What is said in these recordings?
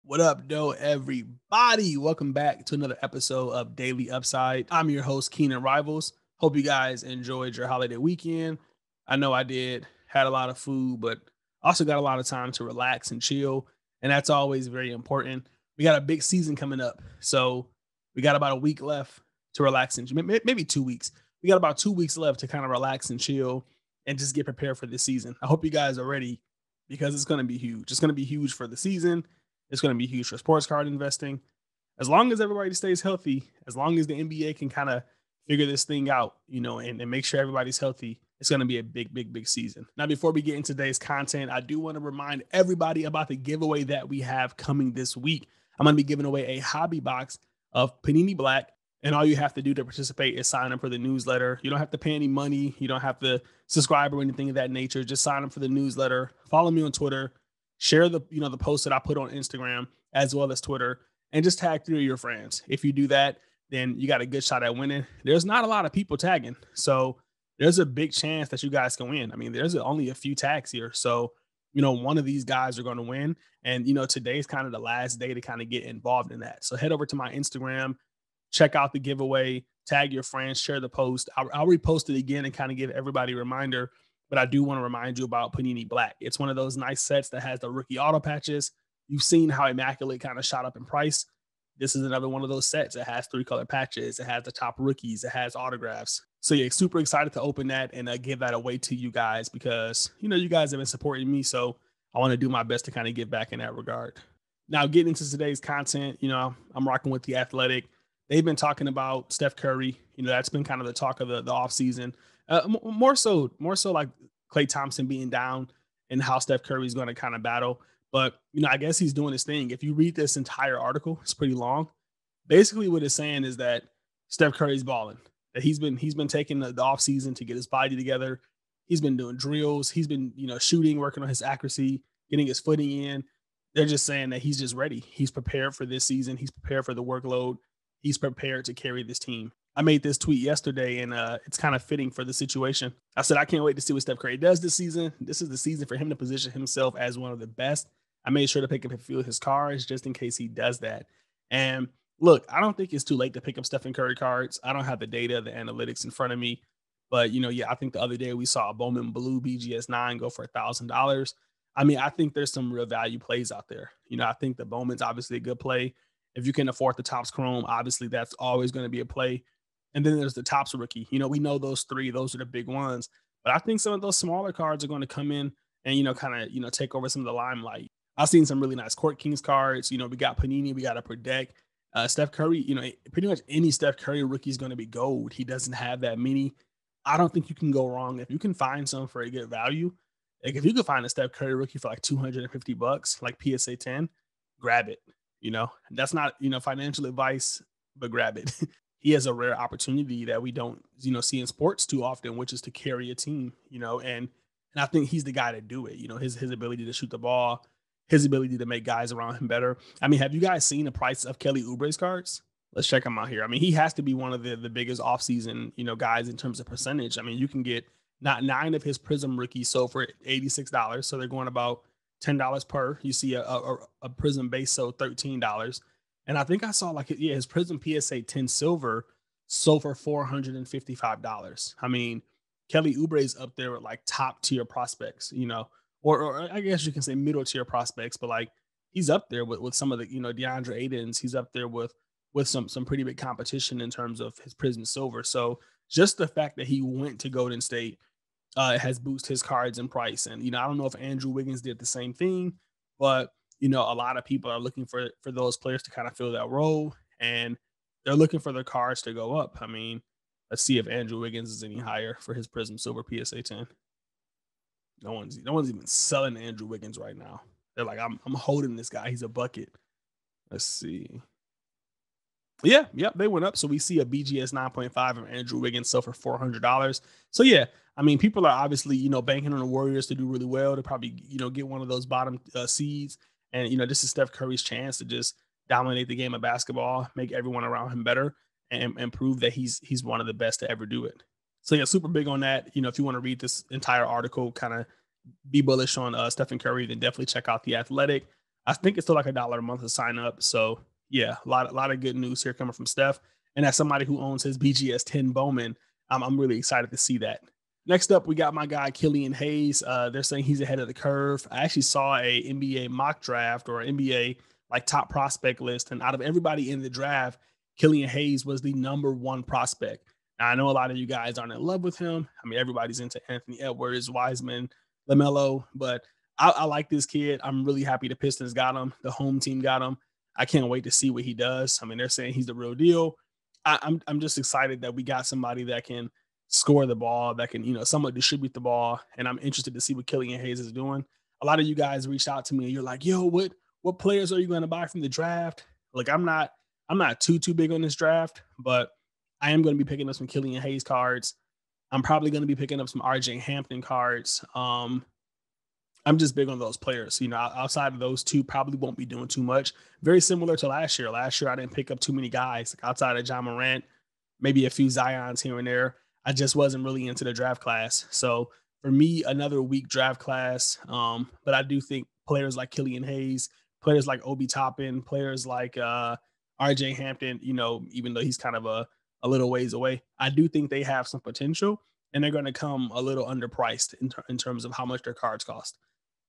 What up, though, everybody? Welcome back to another episode of Daily Upside. I'm your host, Keenan Rivals. Hope you guys enjoyed your holiday weekend. I know I did. Had a lot of food, but also got a lot of time to relax and chill. And that's always very important. We got a big season coming up. So we got about a week left to relax and maybe 2 weeks. We got about 2 weeks left to kind of relax and chill and just get prepared for this season. I hope you guys are ready because it's going to be huge. It's going to be huge for the season. It's going to be huge for sports card investing. As long as everybody stays healthy, as long as the NBA can kind of figure this thing out, and make sure everybody's healthy, it's going to be a big season. Now, before we get into today's content, I do want to remind everybody about the giveaway that we have coming this week. I'm going to be giving away a hobby box of Panini Black. And all you have to do to participate is sign up for the newsletter. You don't have to pay any money. You don't have to subscribe or anything of that nature. Just sign up for the newsletter. Follow me on Twitter. Share the post that I put on Instagram as well as Twitter, and just tag 3 of your friends. If you do that, then you got a good shot at winning. There's not a lot of people tagging, so there's a big chance that you guys can win. I mean, there's only a few tags here, so one of these guys are going to win. And today's kind of the last day to kind of get involved in that. So head over to my Instagram, check out the giveaway, tag your friends, share the post. I'll repost it again and kind of give everybody a reminder. But I do want to remind you about Panini Black. It's one of those nice sets that has the rookie auto patches. You've seen how Immaculate kind of shot up in price. This is another one of those sets. It has 3 color patches. It has the top rookies. It has autographs. So yeah, super excited to open that and give that away to you guys because, you guys have been supporting me. So I want to do my best to kind of give back in that regard. Now, getting into today's content, I'm rocking with The Athletic. They've been talking about Steph Curry. That's been kind of the talk of the offseason. More so like Klay Thompson being down and how Steph Curry is going to kind of battle. But, I guess he's doing his thing. If you read this entire article, it's pretty long. Basically what it's saying is that Steph Curry's balling, that he's been taking the offseason to get his body together. He's been doing drills. He's been, shooting, working on his accuracy, getting his footing in. They're just saying that he's just ready. He's prepared for this season. He's prepared for the workload. He's prepared to carry this team. I made this tweet yesterday, and it's kind of fitting for the situation. I said, I can't wait to see what Steph Curry does this season. This is the season for him to position himself as one of the best. I made sure to pick up a few of his cards just in case he does that. And look, I don't think it's too late to pick up Stephen Curry cards. I don't have the data, the analytics in front of me. But, I think the other day we saw a Bowman Blue BGS9 go for $1,000. I mean, I think there's some real value plays out there. I think the Bowman's obviously a good play. If you can afford the Topps Chrome, obviously that's always going to be a play. And then there's the Topps rookie. We know those 3, those are the big ones. But I think some of those smaller cards are going to come in and, kind of, take over some of the limelight. I've seen some really nice Court Kings cards. We got Panini, we got Upper Deck. Steph Curry, pretty much any Steph Curry rookie is going to be gold. He doesn't have that many. I don't think you can go wrong. If you can find some for a good value, like if you could find a Steph Curry rookie for like $250, like PSA 10, grab it. That's not, financial advice, but grab it. He has a rare opportunity that we don't, see in sports too often, which is to carry a team, and I think he's the guy to do it. His ability to shoot the ball, his ability to make guys around him better. I mean, have you guys seen the price of Kelly Oubre's cards? Let's check him out here. I mean, he has to be one of the biggest offseason, guys in terms of percentage. I mean, you can get not 9 of his Prism rookies sold for $86. So they're going about $10 per. You see a Prism base sold $13. And I think I saw his Prism PSA 10 silver sold for $455. I mean, Kelly Oubre's up there with like top tier prospects, or I guess you can say middle tier prospects, but like he's up there with some of the, DeAndre Aytons. He's up there with some pretty big competition in terms of his Prism silver. So just the fact that he went to Golden State has boosted his cards in price. And, I don't know if Andrew Wiggins did the same thing, but a lot of people are looking for those players to kind of fill that role, and they're looking for their cards to go up. I mean, let's see if Andrew Wiggins is any higher for his Prism Silver PSA 10. No one's even selling Andrew Wiggins right now. They're like, I'm holding this guy. He's a bucket. Let's see. Yeah, they went up. So we see a BGS 9.5 of Andrew Wiggins sell for $400. So yeah, I mean, people are obviously, banking on the Warriors to do really well, to probably, get one of those bottom seeds. And, this is Steph Curry's chance to just dominate the game of basketball, make everyone around him better, and prove that he's one of the best to ever do it. So, yeah, super big on that. If you want to read this entire article, kind of be bullish on Stephen Curry, then definitely check out The Athletic. I think it's still like $1 a month to sign up. So yeah, a lot of good news here coming from Steph. And as somebody who owns his BGS 10 Bowman, I'm really excited to see that. Next up, we got my guy Killian Hayes. They're saying he's ahead of the curve. I actually saw a NBA mock draft or NBA like top prospect list, and out of everybody in the draft, Killian Hayes was the number one prospect. Now, I know a lot of you guys aren't in love with him. I mean, everybody's into Anthony Edwards, Wiseman, LaMelo, but I like this kid. I'm really happy the Pistons got him. The home team got him. I can't wait to see what he does. I mean, they're saying he's the real deal. I'm just excited that we got somebody that can score the ball, that can, somewhat distribute the ball. And I'm interested to see what Killian Hayes is doing. A lot of you guys reached out to me and you're like, yo, what players are you going to buy from the draft? Like, I'm not too big on this draft, but I am going to be picking up some Killian Hayes cards. I'm probably going to be picking up some RJ Hampton cards. I'm just big on those players. Outside of those two, probably won't be doing too much. Very similar to last year. Last year, I didn't pick up too many guys like outside of John Morant, maybe a few Zions here and there. I just wasn't really into the draft class. So for me, another weak draft class. But I do think players like Killian Hayes, players like Obi Toppin, players like RJ Hampton, even though he's kind of a little ways away, I do think they have some potential and they're going to come a little underpriced in terms of how much their cards cost.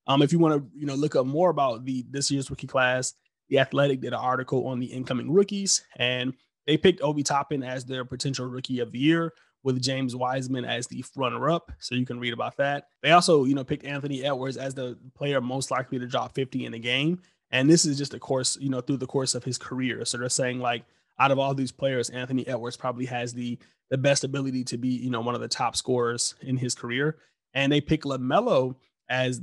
If you want to, look up more about this year's rookie class, The Athletic did an article on the incoming rookies, and they picked Obi Toppin as their potential rookie of the year, with James Wiseman as the runner-up. So you can read about that. They also, picked Anthony Edwards as the player most likely to drop 50 in the game, and this is just a course, through the course of his career. So they're saying like out of all these players, Anthony Edwards probably has the best ability to be, one of the top scorers in his career. And they picked LaMelo as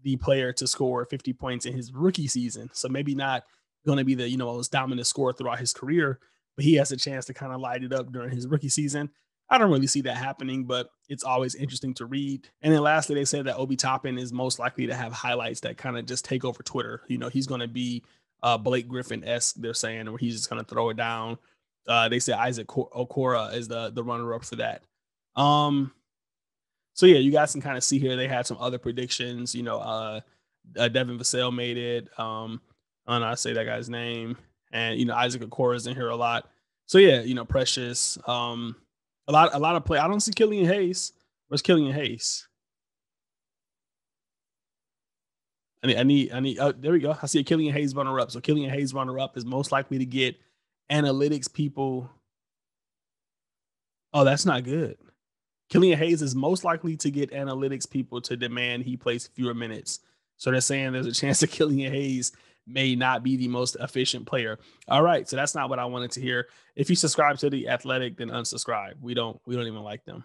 the player to score 50 points in his rookie season. So maybe not going to be the, most dominant scorer throughout his career, but he has a chance to kind of light it up during his rookie season. I don't really see that happening, but it's always interesting to read. And then lastly, they said that Obi Toppin is most likely to have highlights that kind of just take over Twitter. He's going to be Blake Griffin-esque, they're saying, where he's just going to throw it down. They say Isaac Okora is the runner-up for that. So yeah, you guys can kind of see here they had some other predictions. Devin Vassell made it. I don't know, I say that guy's name, and Isaac Okora is in here a lot. So yeah, Precious. A lot of play. I don't see Killian Hayes. Where's Killian Hayes? I need. Oh, there we go. I see a Killian Hayes runner up. So Killian Hayes runner up is most likely to get analytics people. Oh, that's not good. Killian Hayes is most likely to get analytics people to demand he plays fewer minutes. So they're saying there's a chance that Killian Hayes may not be the most efficient player. All right, so that's not what I wanted to hear. If you subscribe to The Athletic, then unsubscribe. We don't even like them.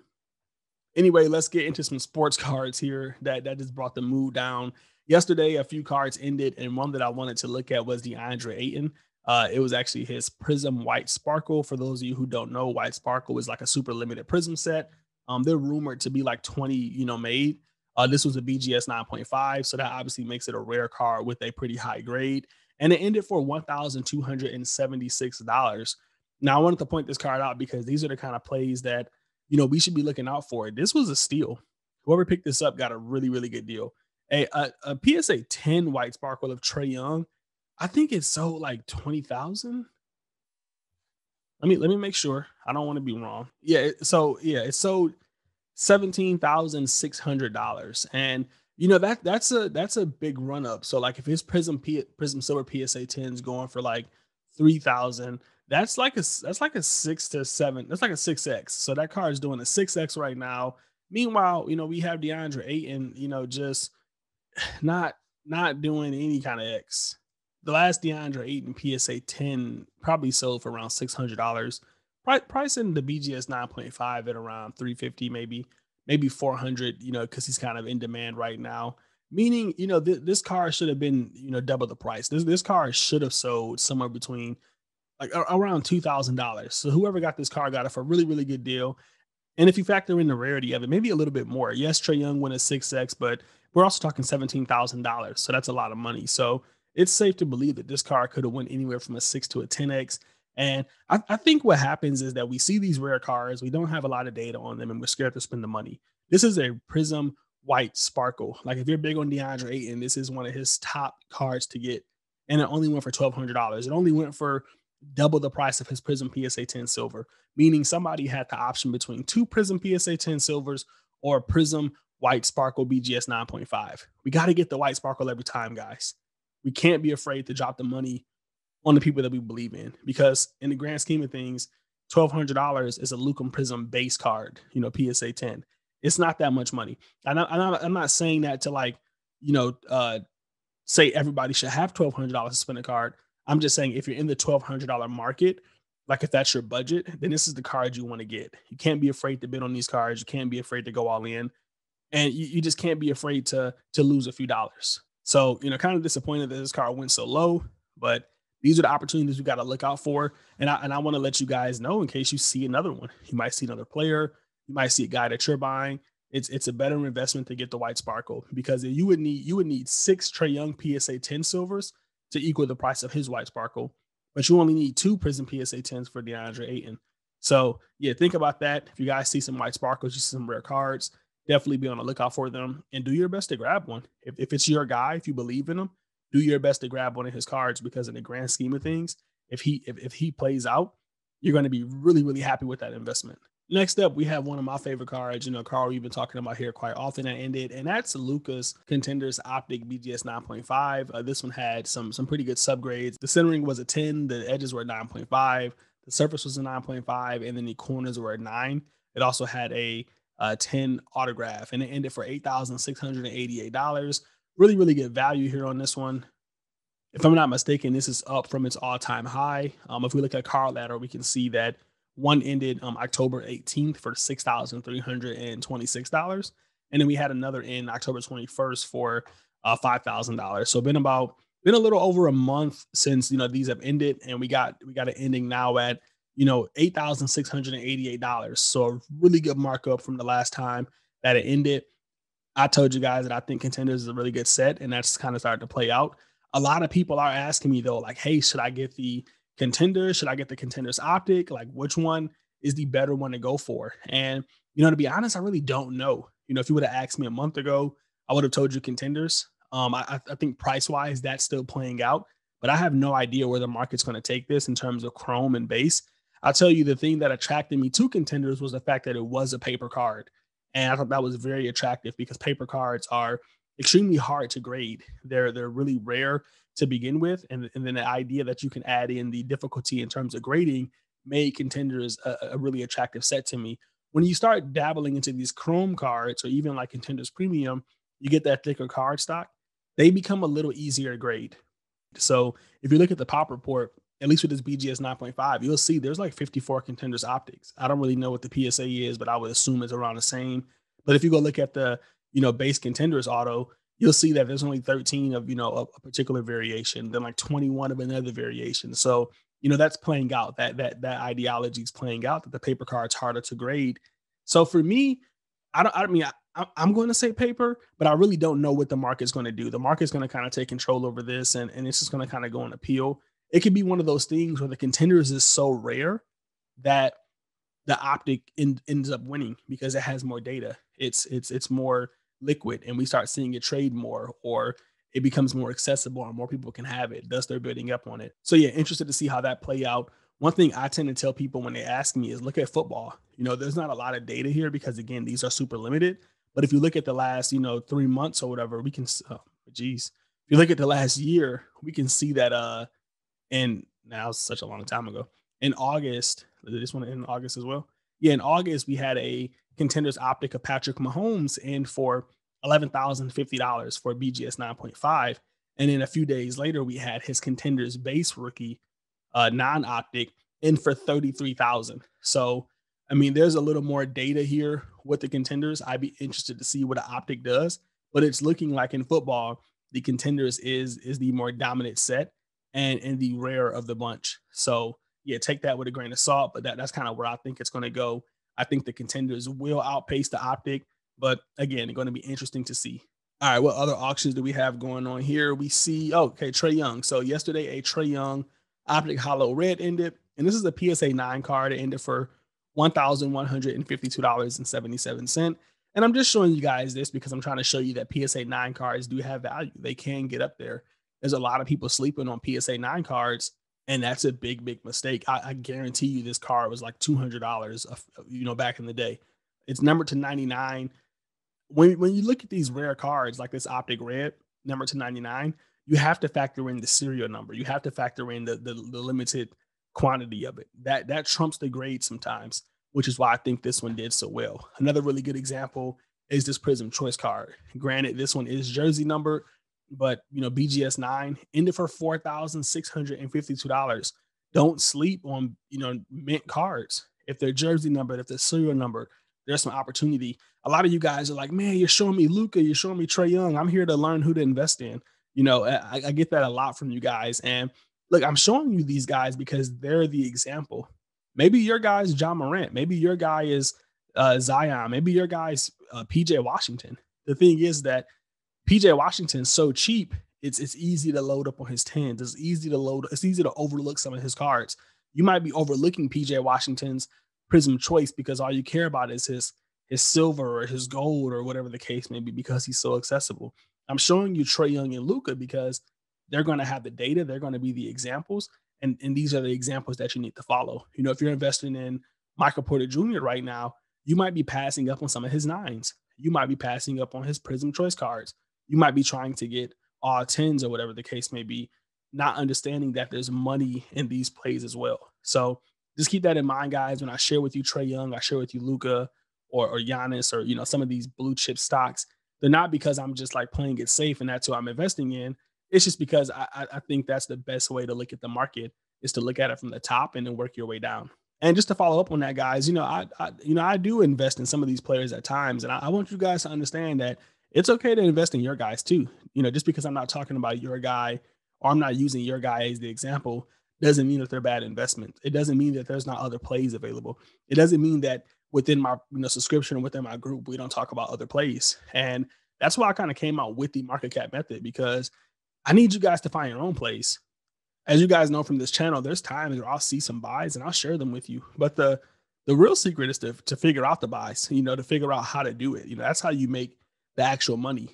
Anyway, let's get into some sports cards here that just brought the mood down. Yesterday, a few cards ended, and one that I wanted to look at was DeAndre Ayton. It was actually his Prism White Sparkle. For those of you who don't know, White Sparkle is like a super limited Prism set. They're rumored to be like 20, made. This was a BGS 9.5, so that obviously makes it a rare card with a pretty high grade. And it ended for $1,276. Now, I wanted to point this card out because these are the kind of plays that, we should be looking out for. This was a steal. Whoever picked this up got a really, really good deal. A PSA 10 White Sparkle of Trae Young, I think it sold like 20,000. Let me make sure. I don't want to be wrong. Yeah, it sold $17,600, and that's a big run up. So like if his Prism Silver PSA 10 is going for like 3,000, that's like a 6 to 7. That's like a 6x. So that card is doing a 6x right now. Meanwhile, we have DeAndre Ayton, just not doing any kind of X. The last DeAndre Ayton PSA 10 probably sold for around $600. Pricing the BGS 9.5 at around 350, maybe 400, because he's kind of in demand right now. Meaning, this car should have been, double the price. This car should have sold somewhere between like around $2,000. So whoever got this car got it for a really, really good deal. And if you factor in the rarity of it, maybe a little bit more. Yes, Trae Young went a 6x, but we're also talking $17,000. So that's a lot of money. So it's safe to believe that this car could have went anywhere from a 6 to a 10x. And I think what happens is that we see these rare cars, we don't have a lot of data on them, and we're scared to spend the money. This is a Prism white sparkle. Like if you're big on DeAndre Ayton, this is one of his top cards to get. And it only went for $1,200. It only went for double the price of his Prism PSA 10 silver, meaning somebody had the option between two Prism PSA 10 silvers or Prism white sparkle BGS 9.5. We got to get the white sparkle every time, guys. We can't be afraid to drop the money on the people that we believe in, because in the grand scheme of things, $1,200 is a Lucum Prism base card, PSA 10. It's not that much money. I'm not saying that to like, say everybody should have $1,200 to spend a card. I'm just saying if you're in the $1,200 market, like if that's your budget, then this is the card you want to get. You can't be afraid to bid on these cards. You can't be afraid to go all in, and you just can't be afraid to lose a few dollars. So, kind of disappointed that this card went so low, but these are the opportunities we got to look out for. And I want to let you guys know in case you see another one. You might see another player. You might see a guy that you're buying. It's a better investment to get the white sparkle, because you would need 6 Trae Young PSA 10 silvers to equal the price of his white sparkle, but you only need 2 Prism PSA 10s for DeAndre Ayton. So yeah, think about that. If you guys see some white sparkles, you see some rare cards, definitely be on the lookout for them and do your best to grab one. If it's your guy, if you believe in him, do your best to grab one of his cards, because in the grand scheme of things, if he plays out, you're going to be really, really happy with that investment. Next up, we have one of my favorite cards, Carl, we've been talking about here quite often that ended, and that's Luka's Contenders Optic BGS 9.5. This one had some pretty good subgrades. The centering was a 10, the edges were 9.5, the surface was a 9.5, and then the corners were a 9. It also had a 10 autograph, and it ended for $8,688. Really, really good value here on this one. If I'm not mistaken, this is up from its all-time high. If we look at card ladder, we can see that one ended October 18th for $6,326. And then we had another in October 21st for $5,000. So been a little over a month since, these have ended, and we got an ending now at, $8,688. So a really good markup from the last time that it ended. I told you guys that I think Contenders is a really good set, and that's kind of starting to play out. A lot of people are asking me though, like, hey, should I get the Contender? Should I get the Contenders Optic? Like, which one is the better one to go for? And, to be honest, I really don't know. If you would have asked me a month ago, I would have told you Contenders. I think price-wise, that's still playing out, but I have no idea where the market's going to take this in terms of Chrome and base. I'll tell you, the thing that attracted me to Contenders was the fact that it was a paper card. And I thought that was very attractive, because paper cards are extremely hard to grade. They're really rare to begin with. And then the idea that you can add in the difficulty in terms of grading made Contenders a really attractive set to me. When you start dabbling into these Chrome cards, or even like Contenders Premium, you get that thicker card stock. They become a little easier to grade. So if you look at the pop report, at least with this BGS 9.5, you'll see there's like 54 Contenders Optics. I don't really know what the PSA is, but I would assume it's around the same. But if you go look at the, base Contenders auto, you'll see that there's only 13 of, a particular variation, then like 21 of another variation. So, that's playing out. That ideology is playing out, that the paper card's harder to grade. So for me, I'm going to say paper, but I really don't know what the market's going to do. The market's going to kind of take control over this, and it's just going to kind of go on appeal. It could be one of those things where the Contenders is so rare that the Optic ends up winning because it has more data. It's more liquid, and we start seeing it trade more, or it becomes more accessible and more people can have it, thus they're bidding up on it. So yeah, interested to see how that play out. One thing I tend to tell people when they ask me is look at football. There's not a lot of data here because, again, these are super limited. But if you look at the last, 3 months or whatever, we can, if you look at the last year, we can see that, and now it's such a long time ago, in August, this one in August as well. Yeah, in August, we had a Contenders Optic of Patrick Mahomes in for $11,050 for BGS 9.5. And then a few days later, we had his Contenders base rookie non-optic in for $33,000. So, there's a little more data here with the Contenders. I'd be interested to see what an optic does, but it's looking like in football, the Contenders is the more dominant set and the rare of the bunch. So yeah, take that with a grain of salt, but that's kind of where I think it's going to go. I think the Contenders will outpace the optic, but again, it's going to be interesting to see. All right, what other auctions do we have going on here? We see, Trae Young. So yesterday, a Trae Young Optic Hollow Red ended, and this is a PSA 9 card. It ended for $1,152.77. And And I'm just showing you guys this because I'm trying to show you that PSA 9 cards do have value. They can get up there. There's a lot of people sleeping on PSA 9 cards, and that's a big, big mistake. I guarantee you this card was like $200, back in the day. It's numbered to 99. When you look at these rare cards like this Optic Red, numbered to 99, you have to factor in the serial number. You have to factor in the limited quantity of it. That trumps the grade sometimes, which is why I think this one did so well. Another really good example is this Prism Choice card. Granted, this one is jersey numbered, but BGS 9 ended for $4,652. Don't sleep on mint cards. If they're jersey numbered, if they're serial numbered, there's some opportunity. A lot of you guys are like, man, you're showing me Luka, you're showing me Trae Young. I'm here to learn who to invest in. I get that a lot from you guys. And look, I'm showing you these guys because they're the example. Maybe your guy is John Morant. Maybe your guy is Zion. Maybe your guy's PJ Washington. The thing is that PJ Washington's so cheap, it's easy to load up on his tens. It's easy to overlook some of his cards. You might be overlooking PJ Washington's Prism Choice because all you care about is his silver or his gold or whatever the case may be because he's so accessible. I'm showing you Trae Young and Luka because they're going to have the data. They're going to be the examples. And these are the examples that you need to follow. If you're investing in Michael Porter Jr. right now, you might be passing up on some of his nines. You might be passing up on his Prism Choice cards. You might be trying to get all tens or whatever the case may be, not understanding that there's money in these plays as well. So just keep that in mind, guys. When I share with you Trae Young, I share with you Luka or Giannis or some of these blue chip stocks. They're not because I'm just like playing it safe and that's who I'm investing in. It's just because I think that's the best way to look at the market is to look at it from the top and then work your way down. And just to follow up on that, guys, I do invest in some of these players at times, and I want you guys to understand that it's okay to invest in your guys too. Just because I'm not talking about your guy or I'm not using your guy as the example doesn't mean that they're bad investments. It doesn't mean that there's not other plays available. It doesn't mean that within my subscription or within my group we don't talk about other plays. And that's why I kind of came out with the market cap method because I need you guys to find your own plays. As you guys know from this channel, there's times where I'll see some buys and I'll share them with you. But the real secret is to figure out the buys, to figure out how to do it. That's how you make the actual money.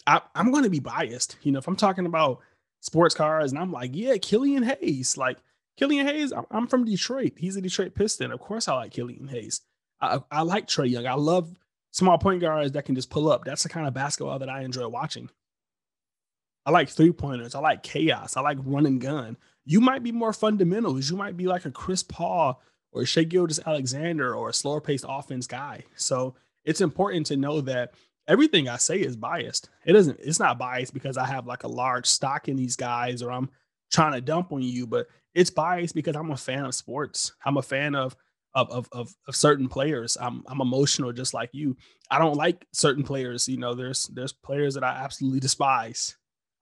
I'm going to be biased. If I'm talking about sports cars and I'm like, yeah, Killian Hayes, I'm from Detroit. He's a Detroit Piston. Of course I like Killian Hayes. I like Trae Young. I love small point guards that can just pull up. That's the kind of basketball that I enjoy watching. I like 3-pointers. I like chaos. I like run and gun. You might be more fundamentals. You might be like a Chris Paul or Shai Gilgeous-Alexander or a slower paced offense guy. So it's important to know that everything I say is biased. It's not biased because I have like a large stock in these guys or I'm trying to dump on you, but it's biased because I'm a fan of sports. I'm a fan of certain players. I'm emotional just like you. I don't like certain players. There's players that I absolutely despise.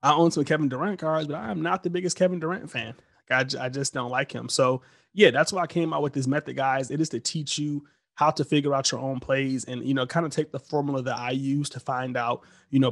I own some Kevin Durant cards, but I am not the biggest Kevin Durant fan. I just don't like him. So yeah, that's why I came out with this method, guys. It is to teach you how to figure out your own plays and, kind of take the formula that I use to find out,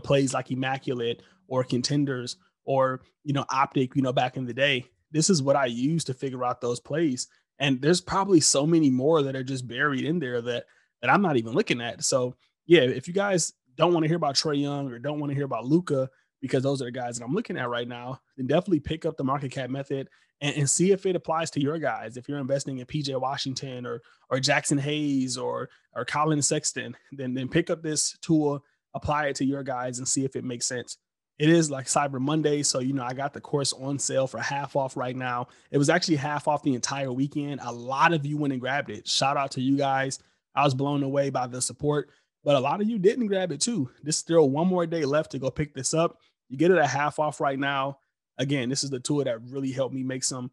plays like Immaculate or Contenders or, Optic, back in the day. This is what I use to figure out those plays. And there's probably so many more that are just buried in there that I'm not even looking at. So yeah, if you guys don't want to hear about Trae Young or don't want to hear about Luka, because those are the guys that I'm looking at right now, then definitely pick up the market cap method and see if it applies to your guys. If you're investing in PJ Washington or Jackson Hayes or Colin Sexton, then pick up this tool, apply it to your guys and see if it makes sense. It is like Cyber Monday. So, I got the course on sale for half off right now. It was actually half off the entire weekend. A lot of you went and grabbed it. Shout out to you guys. I was blown away by the support, but a lot of you didn't grab it too. There's still one more day left to go pick this up. You get it at half off right now. Again, this is the tool that really helped me make some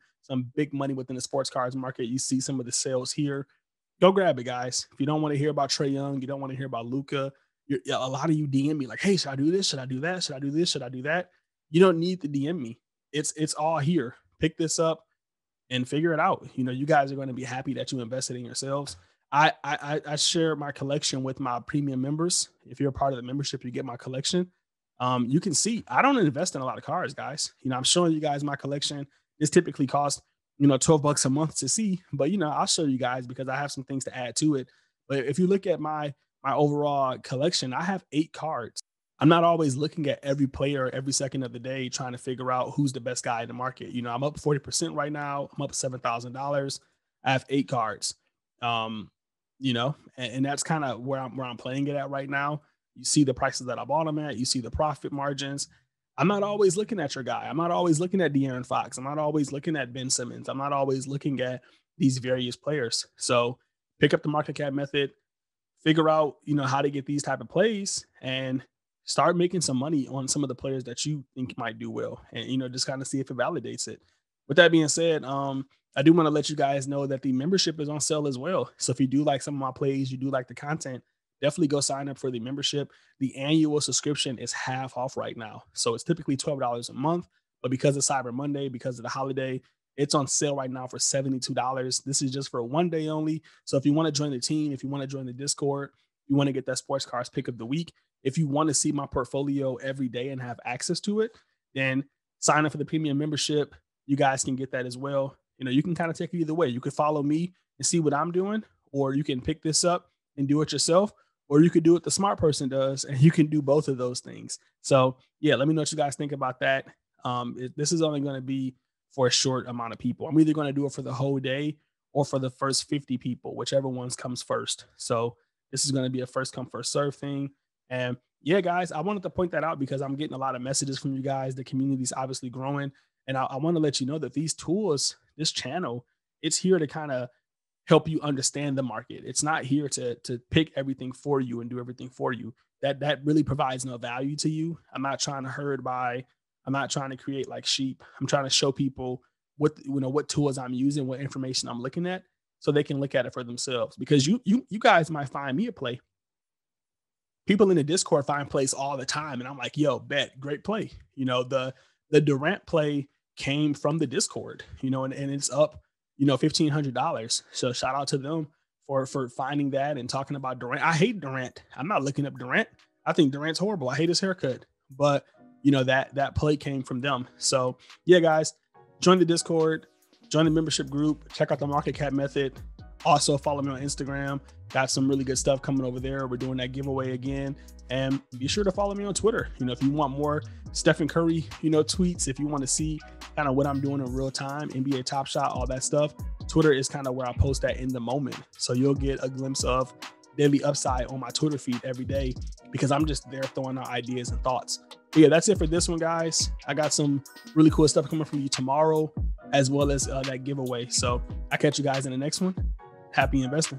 big money within the sports cards market. You see some of the sales here. Go grab it, guys. If you don't want to hear about Trae Young, you don't want to hear about Luka, a lot of you DM me like, hey, should I do this? Should I do that? Should I do this? Should I do that? You don't need to DM me. It's all here. Pick this up and figure it out. You guys are going to be happy that you invested in yourselves. I share my collection with my premium members. If you're a part of the membership, you get my collection. You can see I don't invest in a lot of cards, guys. I'm showing you guys my collection. This typically costs, $12 a month to see, but I'll show you guys because I have some things to add to it. But if you look at my my overall collection, I have 8 cards. I'm not always looking at every player every second of the day trying to figure out who's the best guy in the market. I'm up 40% right now. I'm up $7,000. I have 8 cards. Um, and that's kind of where I'm playing it at right now. You see the prices that I bought them at. You see the profit margins. I'm not always looking at your guy. I'm not always looking at De'Aaron Fox. I'm not always looking at Ben Simmons. I'm not always looking at these various players. So pick up the market cap method, figure out, how to get these type of plays, and start making some money on some of the players that you think might do well, and just kind of see if it validates it. With that being said, I do want to let you guys know that the membership is on sale as well. So if you do like some of my plays, you do like the content, definitely go sign up for the membership. The annual subscription is half off right now. So it's typically $12 a month, but because of Cyber Monday, because of the holiday, it's on sale right now for $72. This is just for one day only. So if you want to join the team, if you want to join the Discord, you want to get that sports cards pick of the week, if you want to see my portfolio every day and have access to it, then sign up for the premium membership. You guys can get that as well. You can kind of take it either way. You could follow me and see what I'm doing, or you can pick this up and do it yourself, or you could do what the smart person does, and you can do both of those things. So yeah, let me know what you guys think about that. This is only going to be for a short amount of people. I'm either going to do it for the whole day or for the first 50 people, whichever ones comes first. So this is going to be a first come, first serve thing. And yeah, guys, I wanted to point that out because I'm getting a lot of messages from you guys. The community is obviously growing. And I want to let you know that these tools, this channel, it's here to kind of help you understand the market. It's not here to pick everything for you and do everything for you. That really provides no value to you. I'm not trying to herd by. I'm not trying to create like sheep. I'm trying to show people what tools I'm using, what information I'm looking at, so they can look at it for themselves. Because you guys might find me a play. People in the Discord find plays all the time, and I'm like, yo, bet, great play. The Durant play came from the Discord, and it's up, $1,500. So shout out to them for finding that and talking about Durant. I hate Durant. I'm not looking up Durant. I think Durant's horrible. I hate his haircut, but that play came from them. So yeah, guys, join the Discord, join the membership group, check out the market cap method. Also follow me on Instagram. Got some really good stuff coming over there. We're doing that giveaway again. And be sure to follow me on Twitter. If you want more Steph Curry, tweets, if you want to see kind of what I'm doing in real time, NBA Top Shot, all that stuff, Twitter is kind of where I post that in the moment. So you'll get a glimpse of daily upside on my Twitter feed every day because I'm just there throwing out ideas and thoughts. But yeah, that's it for this one, guys. I got some really cool stuff coming from you tomorrow, as well as that giveaway. So I'll catch you guys in the next one. Happy investing.